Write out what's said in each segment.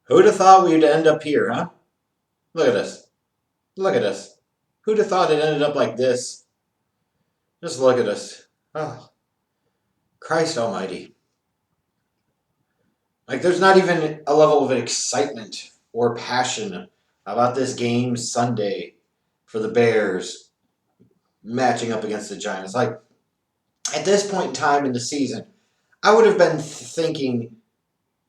Who'd have thought we'd end up here, huh? Look at us. Look at us. Who'd have thought it ended up like this? Just look at us. Oh, Christ almighty. Like, there's not even a level of excitement or passion about this game Sunday for the Bears matching up against the Giants. Like, at this point in time in the season, I would have been thinking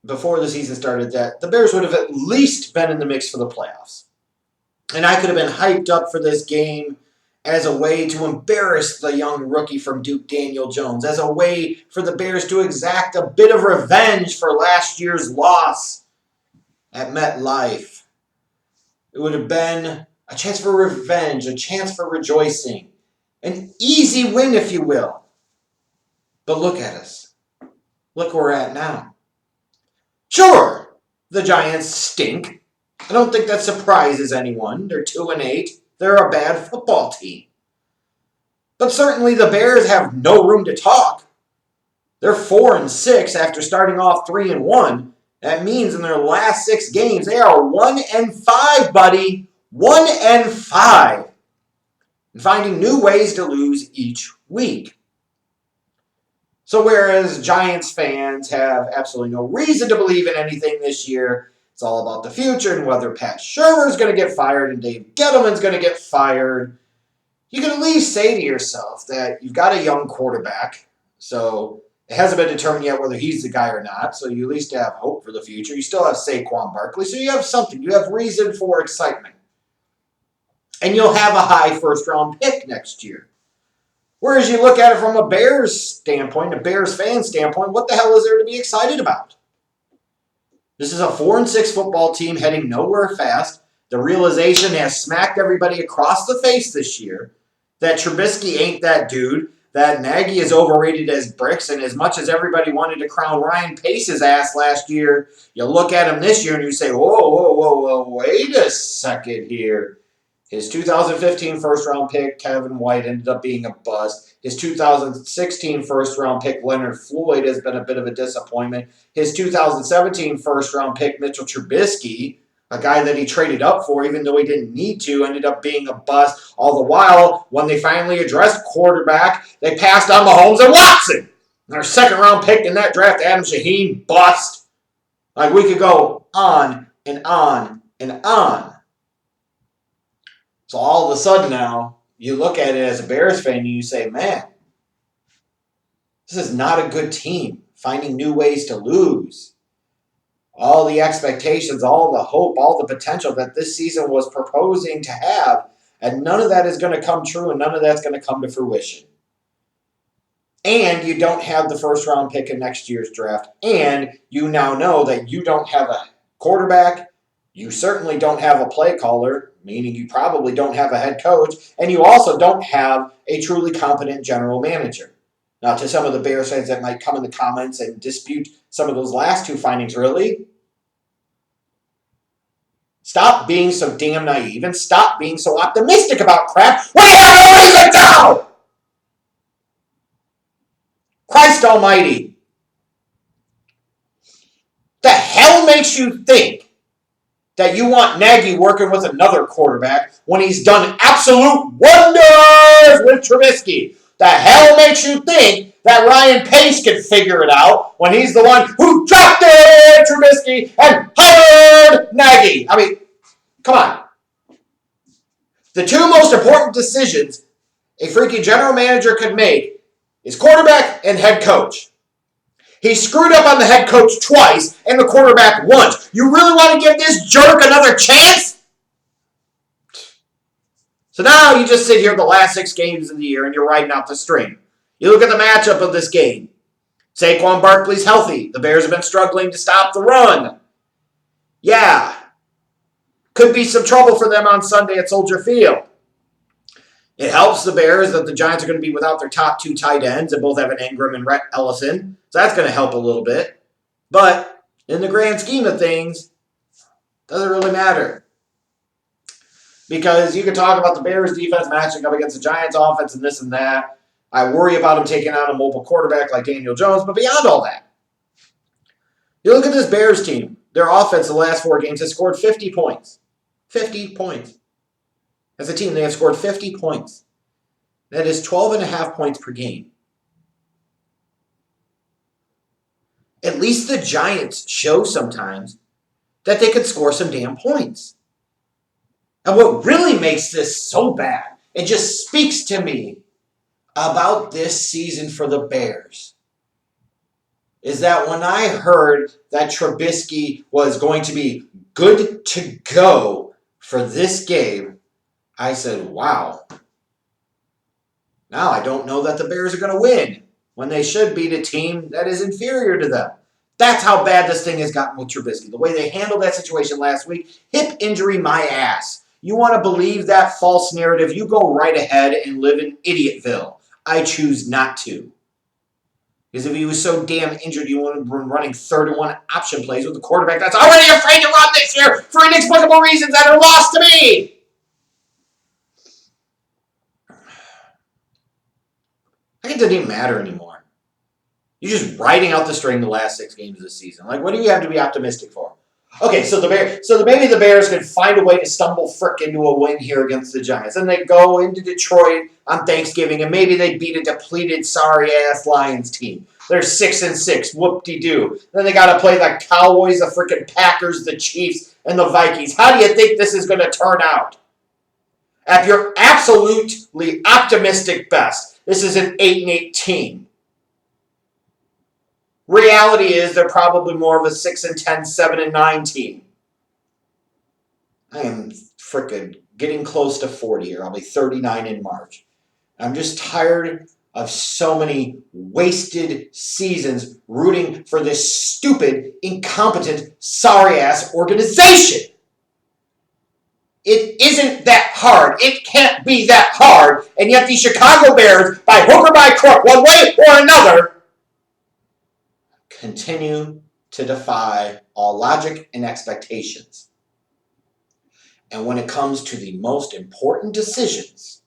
before the season started that the Bears would have at least been in the mix for the playoffs. And I could have been hyped up for this game as a way to embarrass the young rookie from Duke, Daniel Jones, as a way for the Bears to exact a bit of revenge for last year's loss at MetLife. It would have been a chance for revenge, a chance for rejoicing, an easy win, if you will. But look at us. Look where we're at now. Sure, the Giants stink. I don't think that surprises anyone. They're 2-8. They're a bad football team. But certainly the Bears have no room to talk. They're 4-6 after starting off 3-1. That means in their last 6 games, they are 1-5, buddy. 1-5. And finding new ways to lose each week. So whereas Giants fans have absolutely no reason to believe in anything this year, it's all about the future and whether Pat Shurmur's going to get fired and Dave Gettleman's going to get fired, you can at least say to yourself that you've got a young quarterback, so it hasn't been determined yet whether he's the guy or not, so you at least have hope for the future. You still have Saquon Barkley, so you have something. You have reason for excitement. And you'll have a high first-round pick next year. Whereas you look at it from a Bears standpoint, a Bears fan standpoint, what the hell is there to be excited about? This is a 4-6 football team heading nowhere fast. The realization has smacked everybody across the face this year that Trubisky ain't that dude, that Nagy is overrated as bricks, and as much as everybody wanted to crown Ryan Pace's ass last year, you look at him this year and you say, whoa, wait a second here. His 2015 first-round pick, Kevin White, ended up being a bust. His 2016 first-round pick, Leonard Floyd, has been a bit of a disappointment. His 2017 first-round pick, Mitchell Trubisky, a guy that he traded up for even though he didn't need to, ended up being a bust. All the while, when they finally addressed quarterback, they passed on Mahomes and Watson. And their second-round pick in that draft, Adam Shaheen, bust. Like, we could go on and on and on. So all of a sudden now, you look at it as a Bears fan and you say, man, this is not a good team. Finding new ways to lose. All the expectations, all the hope, all the potential that this season was proposing to have, and none of that is going to come true and none of that's going to come to fruition. And you don't have the first-round pick in next year's draft. And you now know that you don't have a quarterback. You certainly don't have a play caller, meaning you probably don't have a head coach, and you also don't have a truly competent general manager. Now, to some of the Bears fans that might come in the comments and dispute some of those last two findings, really, stop being so damn naive and stop being so optimistic about crap when you have no reason to! Christ almighty. The hell makes you think that you want Nagy working with another quarterback when he's done absolute wonders with Trubisky? The hell makes you think that Ryan Pace can figure it out when he's the one who drafted Trubisky and hired Nagy? I mean, come on. The two most important decisions a freaking general manager could make is quarterback and head coach. He screwed up on the head coach twice and the quarterback once. You really want to give this jerk another chance? So now you just sit here the last 6 games of the year and you're riding out the string. You look at the matchup of this game. Saquon Barkley's healthy. The Bears have been struggling to stop the run. Yeah. Could be some trouble for them on Sunday at Soldier Field. It helps the Bears that the Giants are going to be without their top 2 tight ends and both have an Ingram and Rhett Ellison. So that's going to help a little bit. But in the grand scheme of things, it doesn't really matter. Because you can talk about the Bears defense matching up against the Giants offense and this and that. I worry about them taking out a mobile quarterback like Daniel Jones. But beyond all that, you look at this Bears team. Their offense the last 4 games has scored 50 points. 50 points. As a team, they have scored 50 points. That is 12.5 points per game. At least the Giants show sometimes that they could score some damn points. And what really makes this so bad, it just speaks to me about this season for the Bears, is that when I heard that Trubisky was going to be good to go for this game, I said, wow. Now I don't know that the Bears are going to win when they should beat a team that is inferior to them. That's how bad this thing has gotten with Trubisky. The way they handled that situation last week, hip injury my ass. You want to believe that false narrative, you go right ahead and live in Idiotville. I choose not to. Because if he was so damn injured, you would have been running 31 option plays with the quarterback that's already afraid to run this year for inexplicable reasons that are lost to me. Like, it doesn't even matter anymore. You're just riding out the string the last 6 games of the season. Like, what do you have to be optimistic for? Okay, so maybe the Bears could find a way to stumble frick into a win here against the Giants. And they go into Detroit on Thanksgiving, and maybe they beat a depleted, sorry-ass Lions team. They're 6-6, whoop-de-doo. Then they got to play the Cowboys, the freaking Packers, the Chiefs, and the Vikings. How do you think this is going to turn out? At your absolutely optimistic best, this is an 8-8 team. Reality is they're probably more of a 6-10, 7-9 team. I am freaking getting close to 40 here. I'll be 39 in March. I'm just tired of so many wasted seasons rooting for this stupid, incompetent, sorry-ass organization. It isn't that hard. It can't be that hard. And yet these Chicago Bears, by hook or by crook, one way or another, continue to defy all logic and expectations. And when it comes to the most important decisions,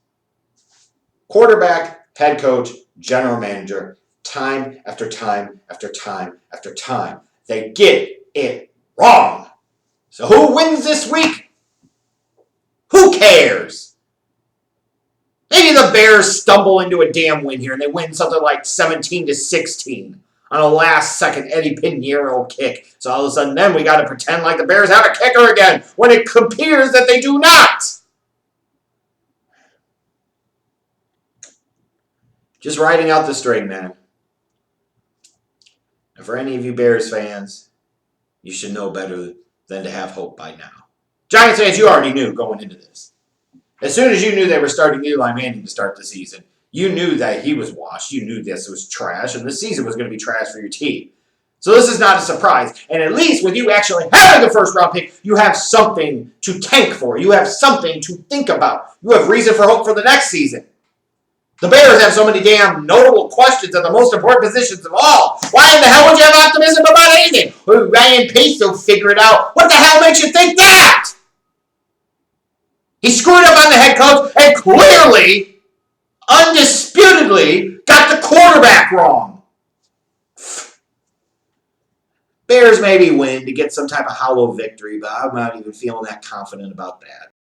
quarterback, head coach, general manager, time after time after time after time, they get it wrong. So who wins this week? Who cares? Maybe the Bears stumble into a damn win here and they win something like 17-16 on a last-second Eddie Pinheiro kick. So all of a sudden then we got to pretend like the Bears have a kicker again when it appears that they do not. Just riding out the string, man. And for any of you Bears fans, you should know better than to have hope by now. Giants fans, you already knew going into this. As soon as you knew they were starting Eli Manning to start the season, you knew that he was washed. You knew this was trash, and the season was going to be trash for your team. So this is not a surprise. And at least with you actually having a first-round pick, you have something to tank for. You have something to think about. You have reason for hope for the next season. The Bears have so many damn notable questions at the most important positions of all. Why in the hell would you have optimism about anything? Well, Ryan Pace will figure it out. What the hell makes you think that? He screwed up on the head coach and clearly, undisputedly, got the quarterback wrong. Bears maybe win to get some type of hollow victory, but I'm not even feeling that confident about that.